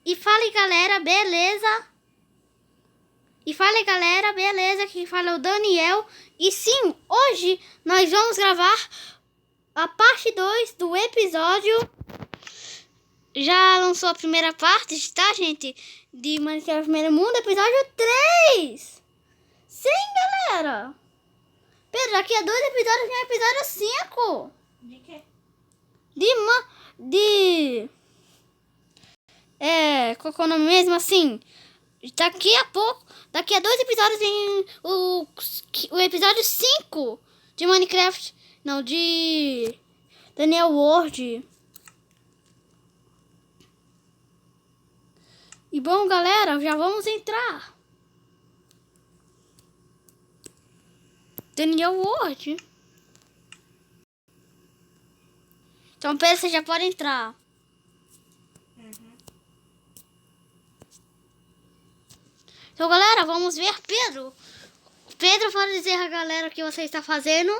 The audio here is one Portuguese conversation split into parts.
E fala aí, galera, beleza? Aqui fala o Daniel. E sim, hoje nós vamos gravar a parte 2 do episódio. Já lançou a primeira parte, tá, gente? De Minecraft Primeiro Mundo, episódio 3. Sim, galera. Pedro, daqui a 2 episódios vem o episódio 5. De quê? Qual que é o nome mesmo, assim? Daqui a 2 episódios vem o episódio 5 de Minecraft. Não, de Daniel World. E bom, galera, já vamos entrar. Daniel World. Então, Pedro, você já pode entrar. Então, galera, vamos ver Pedro. Pedro, pode dizer a galera o que você está fazendo?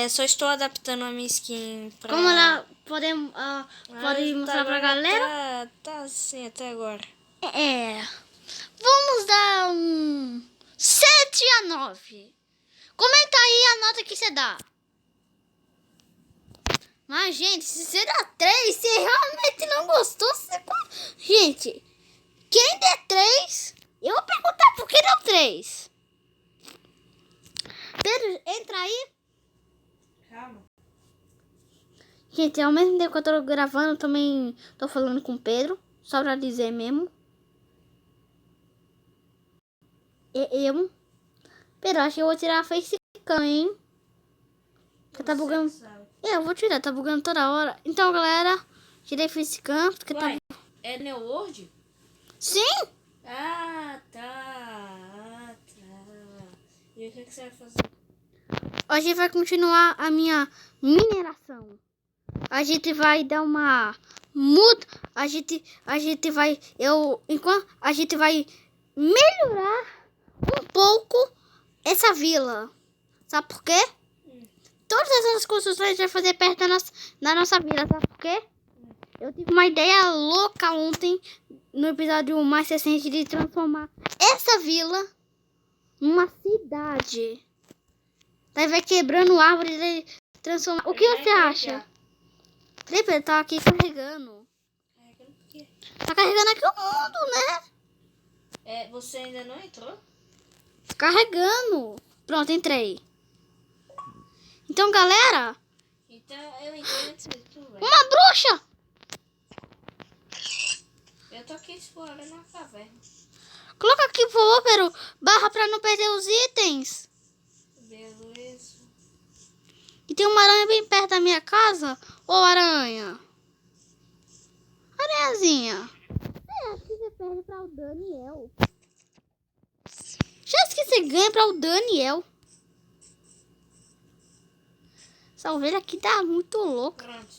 Só estou adaptando a minha skin pra... Como ela pode mostrar pra galera? Tá assim até agora. Vamos dar um 7/9. Comenta aí a nota que você dá. Mas, gente, se você dá 3, você realmente não gostou, gente, quem der 3, eu vou perguntar por que deu 3. Pedro, entra aí. Calma. Gente, ao mesmo tempo que eu tô gravando, eu também tô falando com o Pedro. Só pra dizer mesmo. Pedro, acho que eu vou tirar a facecam, hein? Porque tá bugando. Eu vou tirar, tá bugando toda hora. Então, galera, tirei facecam. Porque tá... É New World? Sim! Ah, tá. E o que você vai fazer? A gente vai continuar a minha mineração. A gente vai dar uma muda. A gente vai melhorar um pouco essa vila. Sabe por quê? Todas essas construções a gente vai fazer perto da nossa vila. Sabe por quê? Eu tive uma ideia louca ontem, no episódio mais recente, de transformar essa vila numa cidade. Daí vai quebrando árvores e transformar. O que você acha? Pedro, tá aqui carregando. Carregando por quê? Tá carregando aqui o mundo, né? Você ainda não entrou? Carregando. Pronto, entrei. Então, galera. Então eu entrei antes de tu, velho. Uma bruxa! Eu tô aqui explorando a caverna. Coloca aqui, por favor, Pedro. Barra pra não perder os itens. Beleza. E tem uma aranha bem perto da minha casa. Ô, aranha. Aranhazinha. Acho que você perde pra o Daniel. Já que você ganha pra o Daniel. Essa ovelha aqui tá muito louca. Pronto.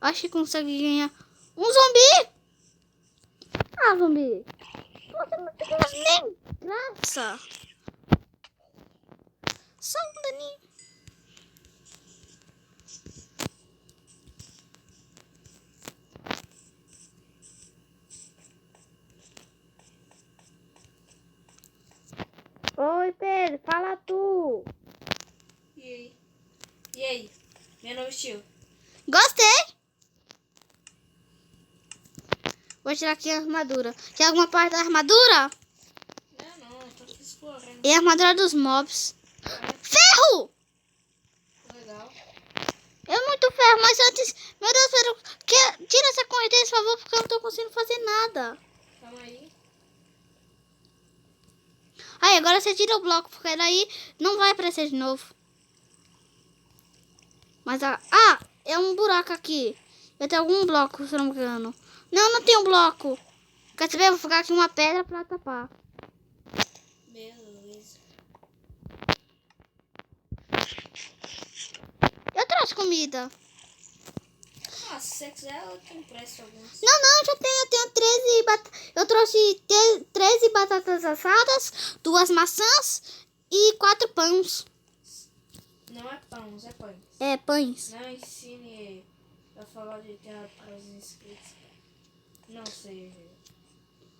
Acho que consegue ganhar um zumbi. Ah, zumbi. Você não tem nem graça. Só um daninho. Oi, Pedro. Fala tu. E aí? Meu novo estilo. Gostei. Vou tirar aqui a armadura. Tem alguma parte da armadura? Não, eu tô aqui explorando. E a armadura dos mobs. Ferro! Legal. É muito ferro, mas antes... Meu Deus, Pedro, tira essa corrente, por favor, porque eu não tô conseguindo fazer nada. Calma aí. Aí, agora você tira o bloco, porque daí não vai aparecer de novo. Mas, é um buraco aqui. Eu tenho algum bloco, se eu não me engano. Não tem um bloco. Quer saber? Eu vou ficar aqui uma pedra pra tapar. Beleza. Eu trouxe comida. Se você quiser, eu te empresto algumas. Não, já tenho. Eu tenho 13 batatas. Eu trouxe 13 batatas assadas, 2 maçãs e 4 pães. Não é pães, é pães. É, pães. Não ensine a falar de terra para os inscritos. Não. sei.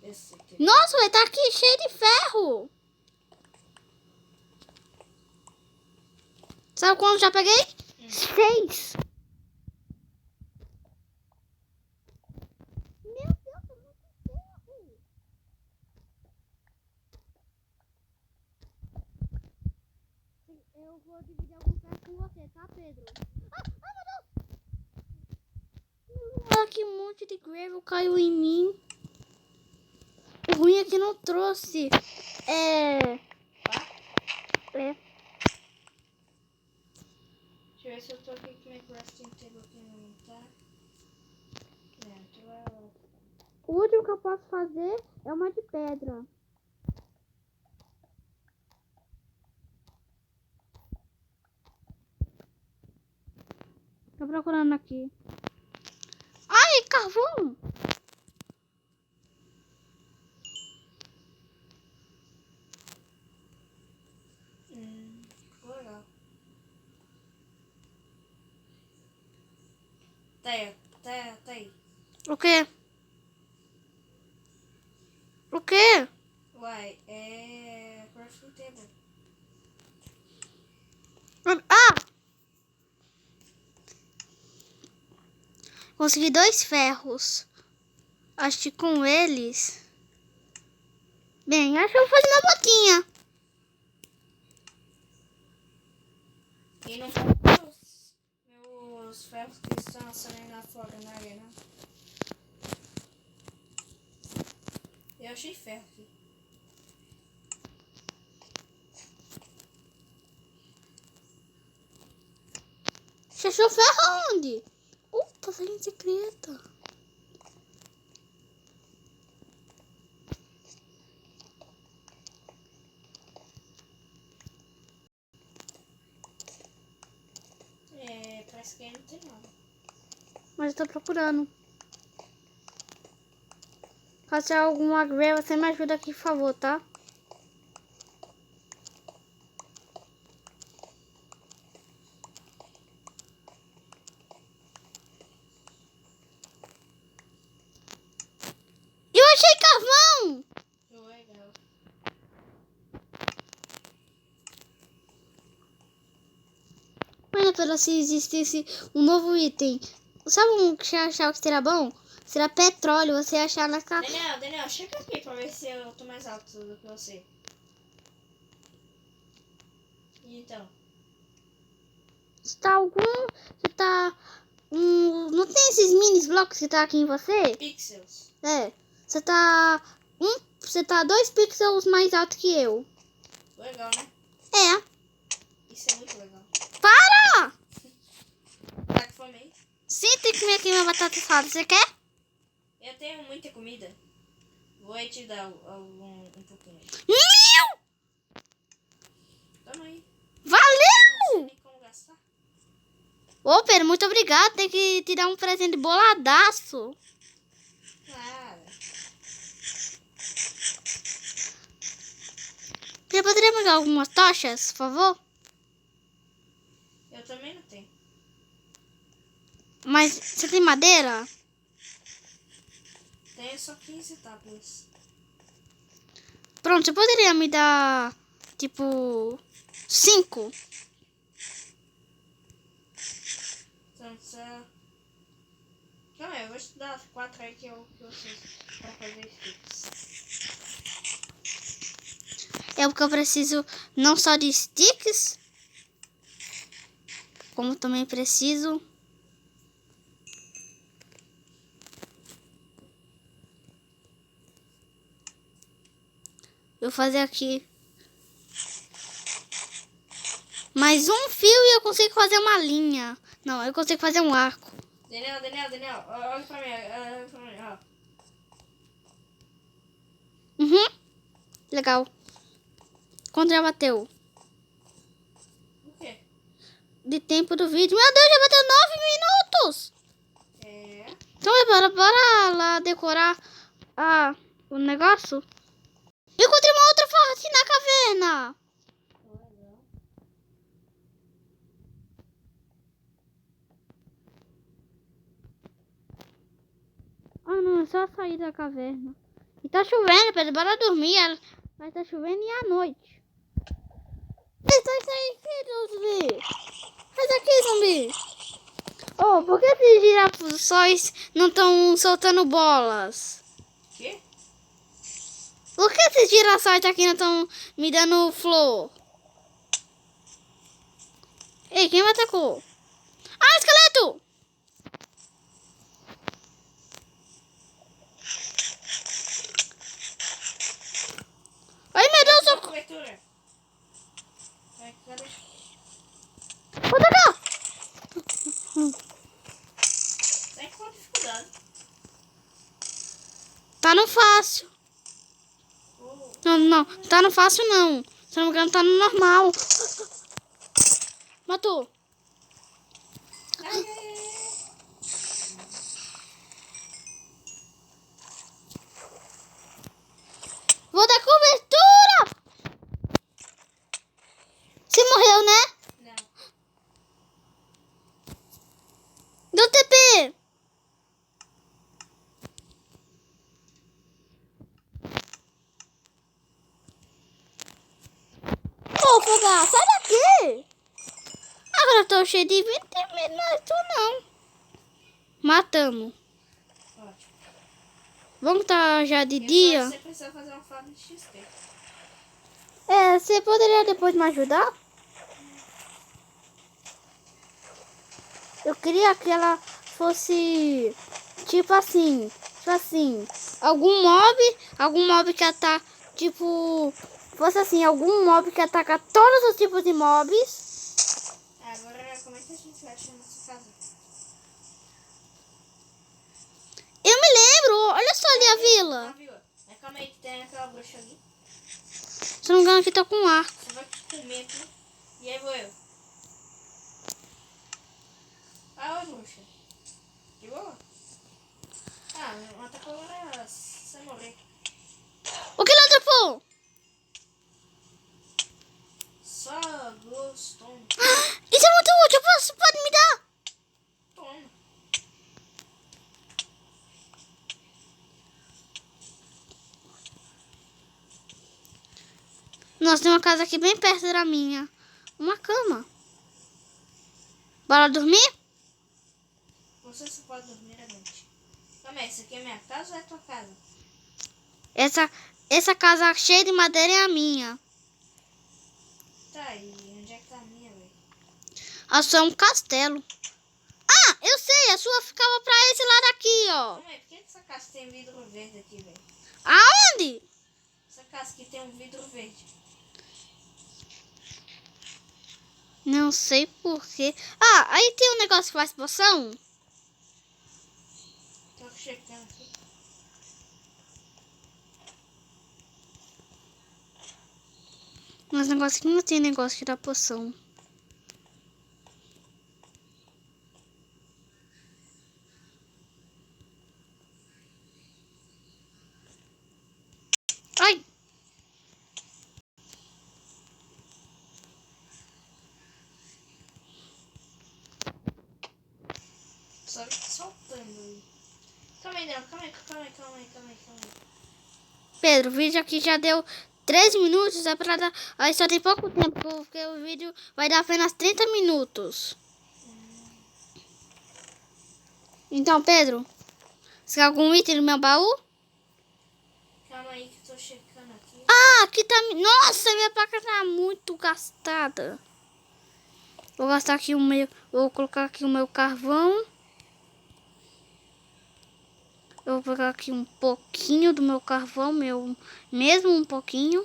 Esse aqui. Nossa, vai tá aqui cheio de ferro. Sabe quanto já peguei? 6. Meu Deus, é muito ferro. Eu vou dividir alguns ferros com você, tá, Pedro? Ai, meu Deus. Olha que monte de gravel caiu em mim. O ruim é que não trouxe. É. Deixa eu ver se eu tô aqui com o meu crafting table aqui não tá. O último que eu posso fazer é uma de pedra. Tô procurando aqui. Ai, carvão! Legal. Tá aí. O quê? O quê? Uai, é crafting table. Ah! Consegui 2 ferros. Acho que com eles... Bem, acho que eu vou fazer uma botinha. E não pode meus ferros que estão saindo lá fora na arena. Eu achei ferro aqui. Você achou ferro onde? Passagem secreta. Parece que aí não tem nada. Mas eu tô procurando. Caso tiver alguma greve, você me ajuda aqui, por favor, tá? Eu achei carvão! Legal. Olha, pela se existisse um novo item. Sabe um que você achava que seria bom? Será petróleo, você achar na casa. Daniel, chega aqui pra ver se eu tô mais alto do que você. E então? Você tá algum. Você tá. Não tem esses mini blocos que tá aqui em você? Pixels. É. Você tá. Você tá 2 pixels mais alto que eu. Legal, né? É. Isso é muito legal. Para! Tá com fome aí? Sim, tem que comer aqui minha batata assada. Você quer? Eu tenho muita comida. Vou aí te dar um pouquinho. Meu! Toma aí. Não Valeu! sei nem como gastar. Ô, Pedro, muito obrigado. Tem que te dar um presente boladaço. Nada. Você poderia pegar algumas tochas, por favor? Eu também não tenho. Mas você tem madeira? Tenho só 15 tábuas. Pronto, você poderia me dar, tipo, 5? Então, calma aí, eu vou te dar as 4 aí que eu sei pra fazer sticks. É porque eu preciso não só de sticks, como também preciso... Eu vou fazer aqui mais um fio e eu consigo fazer uma linha. Não, eu consigo fazer um arco. Daniel, olha pra mim, ó. Uhum, legal. Quanto já bateu? O quê? De tempo do vídeo. Meu Deus, já bateu 9 minutos. Então, bora lá decorar o negócio. Eu encontrei uma outra face na caverna. Ah, não, é só sair da caverna. E tá chovendo, Pedro, bora dormir. Vai tá chovendo e é à noite. Sai aqui, zumbi. Sai daqui, zumbi. Oh, por que esses girassóis não estão soltando bolas? Quê? Por que esses girassóis aqui não estão me dando flor? Ei, quem me atacou? Ah, esqueleto! Ai, meu Deus, Essa socorro! cobertura. Cadê? Vou atacar! Sai com dificuldade. Tá no fácil. Oh. Não, tá no fácil não. Se não me engano, tá no normal. Matou. Vou dar cobertura! Você morreu, né? Não. Deu TP. Ô, Fogar, sai daqui! Agora eu tô cheio de vida, tem medo, não é tu não. Matamos. Ótimo. Vamos tá já de E dia? Você precisa fazer uma fábrica de XP. É, você poderia depois me ajudar? Eu queria que ela fosse tipo assim, algum mob que ataca, tipo, fosse assim, algum mob que ataca todos os tipos de mobs. Agora, como é que a gente vai achar nossa casa? Eu me lembro, olha só ali a Na vila. vila. Mas calma aí, que tem aquela bruxa ali. Se não me engano aqui tá com arco. Você vai comer aqui. E aí vou eu. Ah, oi, bruxa. De boa? Ah, não atacou agora sem morrer. O que ela atrapou? Só glowstone. Isso é muito útil, você pode me dar? Toma. Nossa, tem uma casa aqui bem perto da minha. Uma cama. Bora dormir? Você só pode dormir à noite. Calma aí, essa aqui é minha casa ou é tua casa? Essa casa cheia de madeira é a minha. Tá, e onde é que tá a minha, velho? A sua é um castelo. Ah, eu sei, a sua ficava pra esse lado aqui, ó. Calma aí, por que essa casa tem vidro verde aqui, velho? Aonde? Essa casa aqui tem um vidro verde. Não sei porquê. Ah, aí tem um negócio que faz poção. Tô checando aqui. Mas negócio que não tem negócio que dá poção. Ai! Só soltando aí. Calma aí, não. Calma aí. Pedro, o vídeo aqui já deu 3 minutos. É pra dar... Aí só tem pouco tempo, porque o vídeo vai dar apenas 30 minutos. Então, Pedro, você quer algum item no meu baú? Calma aí que eu tô checando aqui. Ah, aqui tá... Nossa, minha placa tá muito gastada. Vou gastar aqui o meu... Vou colocar aqui o meu carvão. Eu vou pegar aqui um pouquinho do meu carvão, mesmo um pouquinho.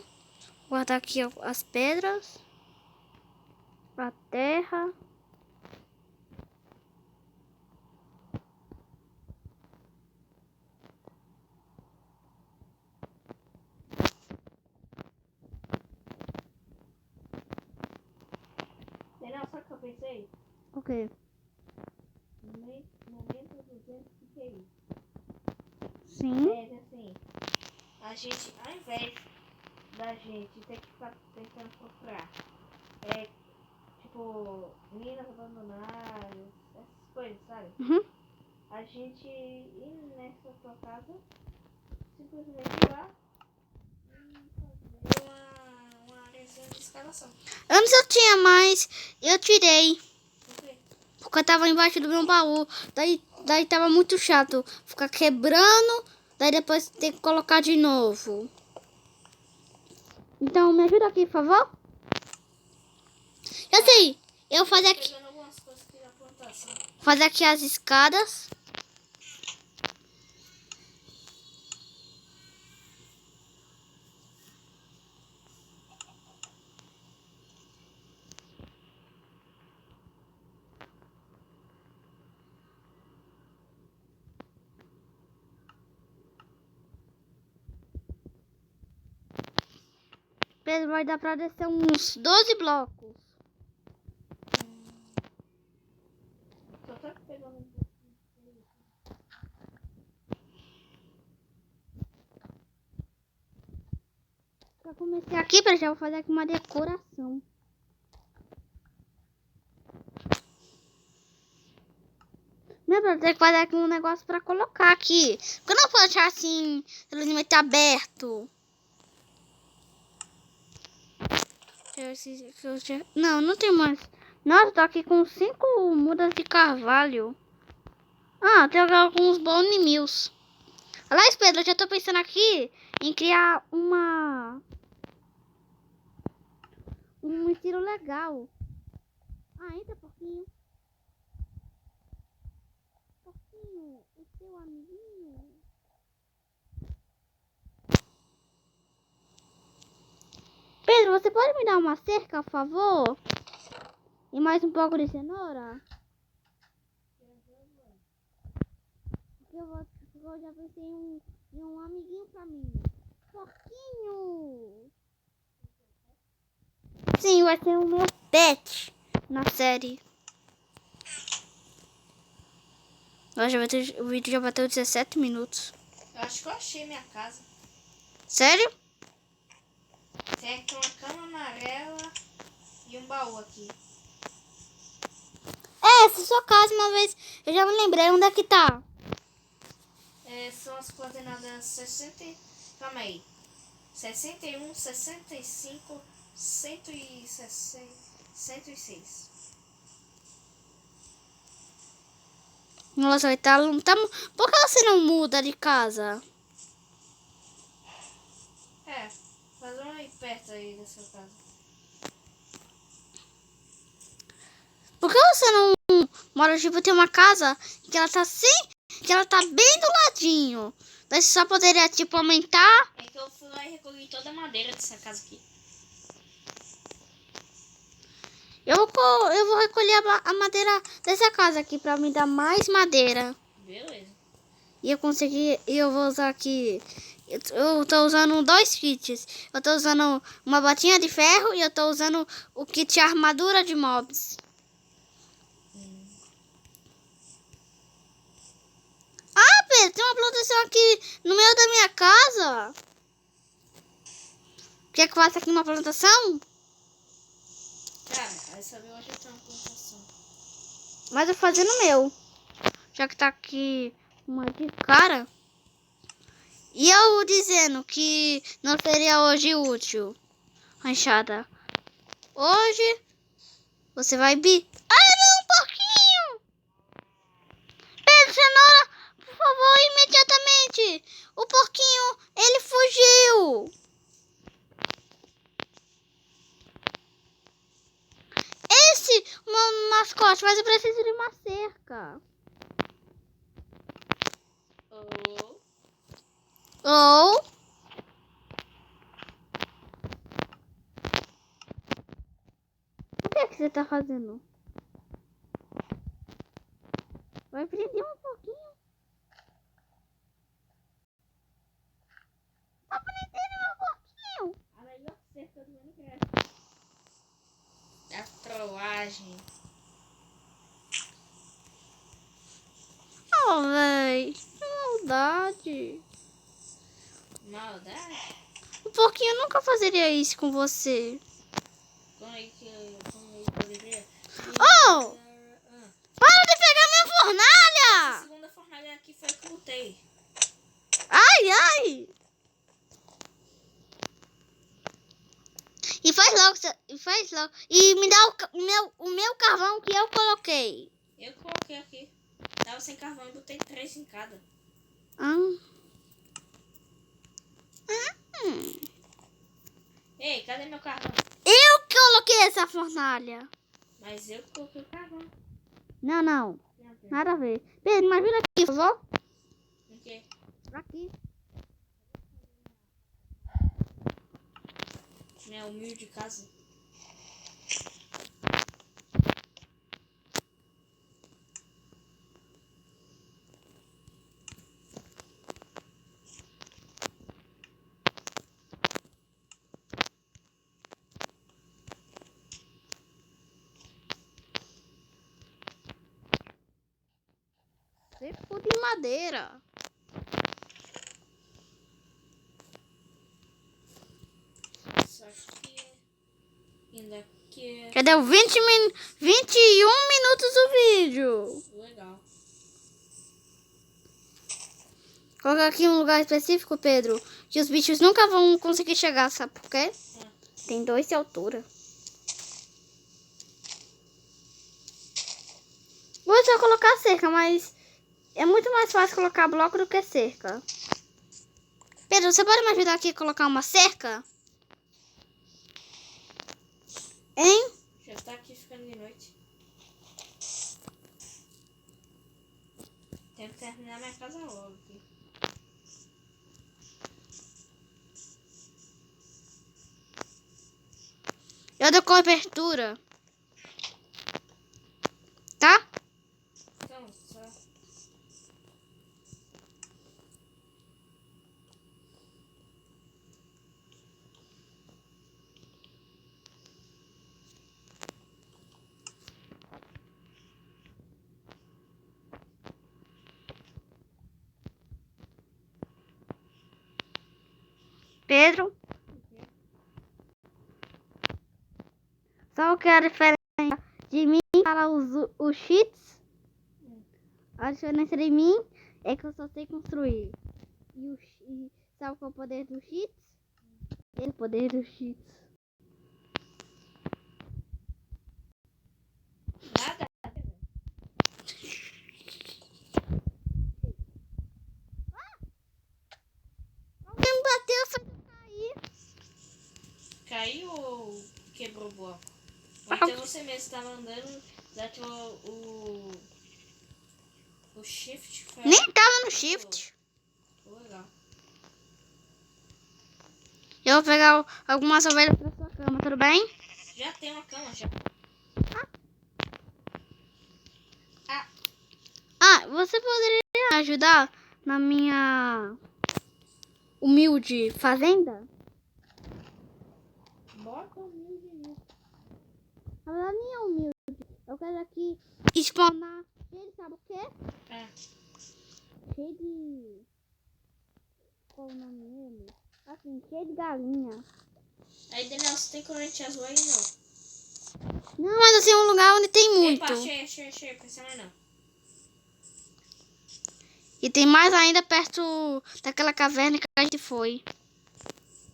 Guardar aqui as pedras. A terra. Não, sabe o que eu pensei? Ok. Momento 200 que é isso? Sim. É assim, a gente, ao invés da gente ter que ficar tentando procurar, tipo, minas abandonadas, essas coisas, sabe? Uhum. a gente ir nessa tua casa, simplesmente ir lá e fazer uma áreazinha de escalação. Antes eu tinha, mas eu tirei. Por quê? Porque eu tava embaixo do meu baú. Daí tava muito chato ficar quebrando. Daí depois ter que colocar de novo. Então me ajuda aqui, por favor. Eu sei. Eu vou Pegando algumas coisas aqui da plantação. fazer aqui as escadas. Pedro, vai dar pra descer uns 12 blocos. Só tá pegando um Já comecei aqui, Pedro, já vou fazer aqui uma decoração. Meu Deus, tem que fazer aqui um negócio pra colocar aqui. Porque eu não posso deixar assim, simplesmente aberto. Não, não tem mais. Nossa, eu tô aqui com 5 mudas de carvalho. Ah, tem alguns bone mills. Aliás, Pedro, eu já tô pensando aqui em criar um estilo legal. Ah, entra, porquinho. Porquinho, o seu amiguinho. Pedro, você pode me dar uma cerca, por favor? E mais um pouco de cenoura? Porque eu já pensei em um amiguinho pra mim. Porquinho! Sim, vai ser o meu pet na série. O vídeo já bateu 17 minutos. Eu acho que eu achei minha casa. Sério? Tem aqui uma cama amarela e um baú aqui. Essa é sua casa uma vez. Eu já me lembrei onde é que tá. São as coordenadas 60. Calma aí. 61, 65, 106. Nossa, vai tá. Por que você não muda de casa? Faz uma aí perto aí da sua casa. Por que você não mora, tipo, tem uma casa que ela tá que ela tá bem do ladinho. Daí você só poderia, tipo, aumentar. É que eu fui lá e recolhi toda a madeira dessa casa aqui. Eu vou recolher a madeira dessa casa aqui pra me dar mais madeira. Beleza. E eu vou usar aqui. Eu tô usando 2 kits. Eu tô usando uma botinha de ferro e eu tô usando o kit armadura de mobs. Ah, Pedro, tem uma plantação aqui no meio da minha casa. Quer que eu faça aqui uma plantação? Cara, aí sabe onde tem uma plantação. Mas eu vou fazer no meu. Já que tá aqui uma de cara. E eu dizendo que não seria hoje útil. Ranchada. Hoje você vai Ah, não, porquinho! Pedro, cenoura, por favor, imediatamente. O porquinho, ele fugiu. Esse, uma mascote, mas eu preciso de uma cerca. Ou... O que é que você tá fazendo? Vai prender um pouquinho. Tá prendendo um pouquinho. A melhor cerca do Minecraft. A trollagem. Oh, véi. Que maldade. Maldade? O porquinho nunca fazeria isso com você. Como é que eu poderia? Oh! Para de pegar minha fornalha! Segunda fornalha aqui foi que eu botei. Ai, ai! E faz logo, e faz logo. E me dá o meu carvão que eu coloquei. Eu coloquei aqui. Tava sem carvão e botei 3 em cada. Ei, cadê meu carvão? Eu coloquei essa fornalha. Mas eu coloquei o carvão. Não, não. Não, Pedro. Nada a ver. Pedro, mas vira aqui, por favor. O quê? Aqui. Minha humilde casa. Cerco de madeira. Só que ainda aqui Cadê o 21 minutos do vídeo? legal. Colocar aqui um lugar específico, Pedro, que os bichos nunca vão conseguir chegar, sabe por quê? Tem 2 de altura. Vou só colocar cerca, mas é muito mais fácil colocar bloco do que cerca. Pedro, você pode me ajudar aqui a colocar uma cerca? Hein? Já tá aqui ficando de noite. Tenho que terminar minha casa logo aqui. Eu dou cobertura. Tá? Então, só. Pedro? Sabe o que é a diferença de mim para os cheats? A diferença de mim é que eu só sei construir. E sabe qual é o poder dos cheats? É o poder dos cheats. Nada. Alguém me bateu, foi cair. Caiu ou quebrou o bloco? Ou então você mesmo estava andando, desativou o shift. Foi Nem tava no shift. legal. Eu vou pegar algumas ovelhas pra sua cama, tudo bem? Já tem uma cama, já. Ah, você poderia ajudar na minha humilde fazenda? Bota o humilde nisso. Na verdade, nem é humilde. Eu quero aqui spawnar cheio de, sabe o quê? Cheio de... Qual o nome dele? Assim, cheio de galinha. Aí, Daniel, você tem corrente azul aí, não? Não, mas assim, um lugar onde tem muito. Epa, cheia, pensa mais não. E tem mais ainda perto daquela caverna que a gente foi.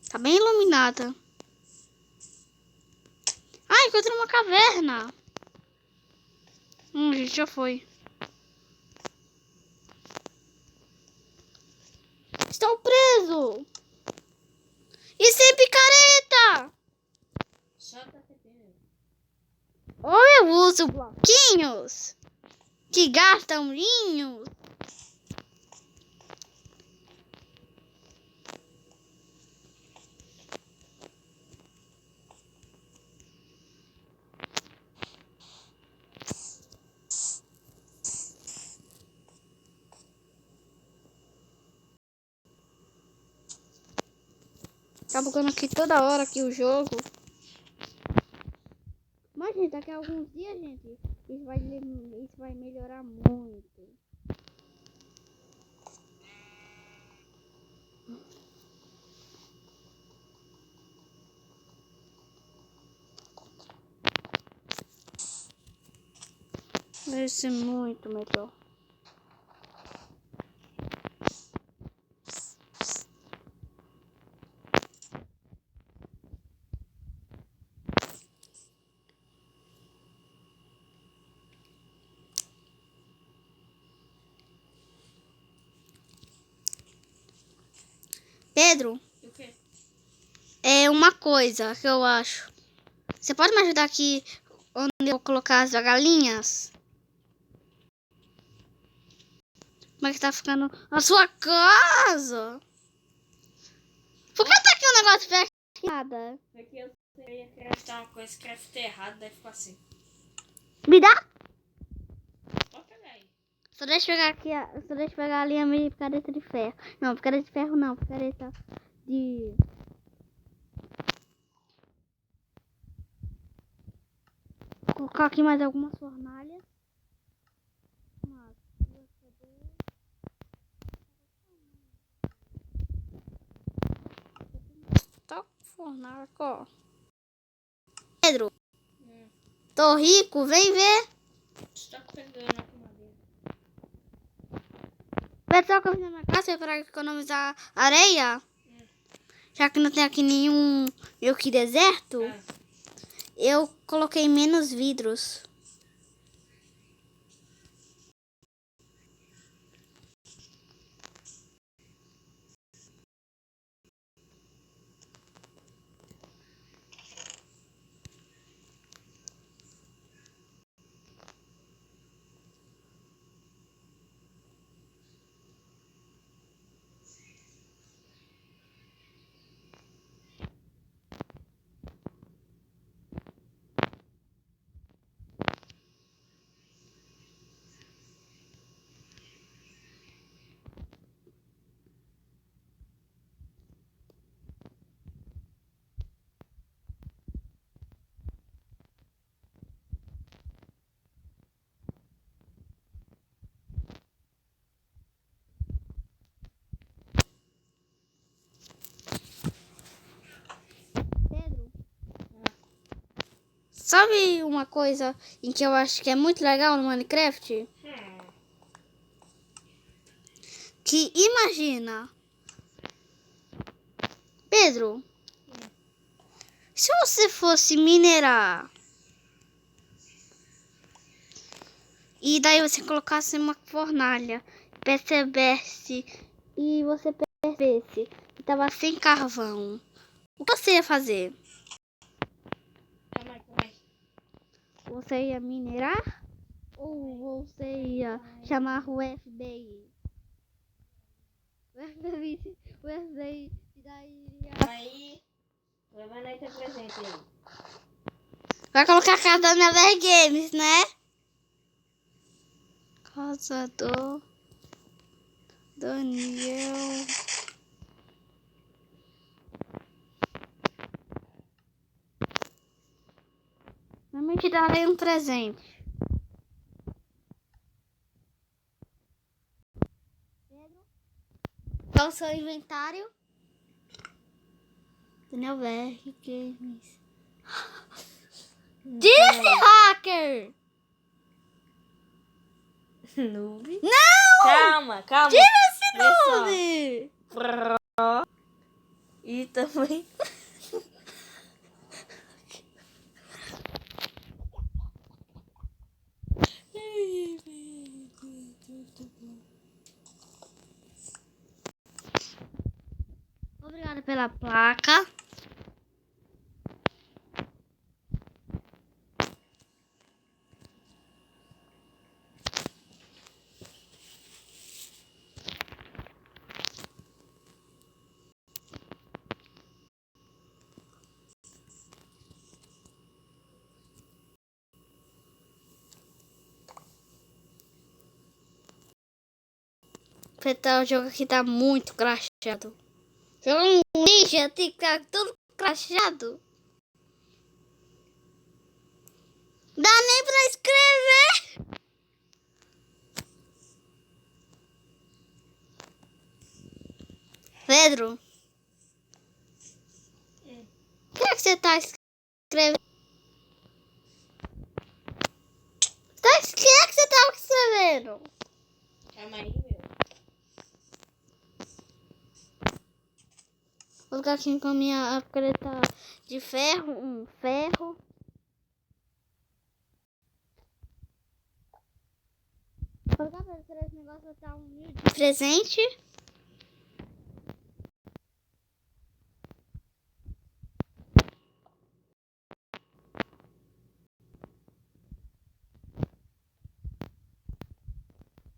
Tá bem iluminada. Ah, encontrei uma caverna. A gente já foi. Estou preso. E sem picareta. Só tá TP. Ou eu uso bloquinhos que gastam linhos. Tá bugando aqui toda hora aqui o jogo. Mas, gente, daqui a alguns dias, gente, isso vai melhorar muito. Vai ser muito melhor. Pedro, O quê? é uma coisa que eu acho. Você pode me ajudar aqui onde eu vou colocar as galinhas? Como é que tá ficando a sua casa? Por que tá aqui um negócio fechado? Aqui eu ia craftar uma coisa, craftei errado, deve ficar assim. Me dá? Pode pegar aí. Só deixa eu pegar aqui, só deixa eu pegar ali a minha picareta de ferro. Não, picareta de ferro não, picareta de... Vou colocar aqui mais algumas fornalhas. Uma, duas, três. Tá fornalha, ó. Pedro, tô rico, vem ver. Está pegando aqui madeira. Pessoal que eu fiz na minha casa para economizar areia. Já que não tem aqui nenhum meio que deserto, eu coloquei menos vidros. Pedro, sabe uma coisa em que eu acho que é muito legal no Minecraft? Que imagina, Pedro, se você fosse minerar e daí você colocasse uma fornalha, percebesse e você percebesse que tava sem carvão, o que você ia fazer? Calma aí. Você ia minerar ou você ia chamar o FBI? O FBI daí iria... Aí, levando aí teu presente aí. Vai colocar a casa da Never Games, né? Casa do Daniel. Mamãe te darei um presente. Pedro, qual é o seu inventário? Daniel VR Games. Disse, hacker! Noob. Não! Calma. Tira esse Vê só. nome! E também. Obrigada pela placa. O jogo aqui tá muito crachado. Jogo um ninja, tem que estar tudo crachado. Dá nem pra escrever. Pedro, o que é que você tá escrevendo? O que é que você tá escrevendo? Calma aí, meu. Vou ficar aqui com a minha caneta de ferro. Um ferro. Vou ficar pra esse negócio, botar um mil de presente.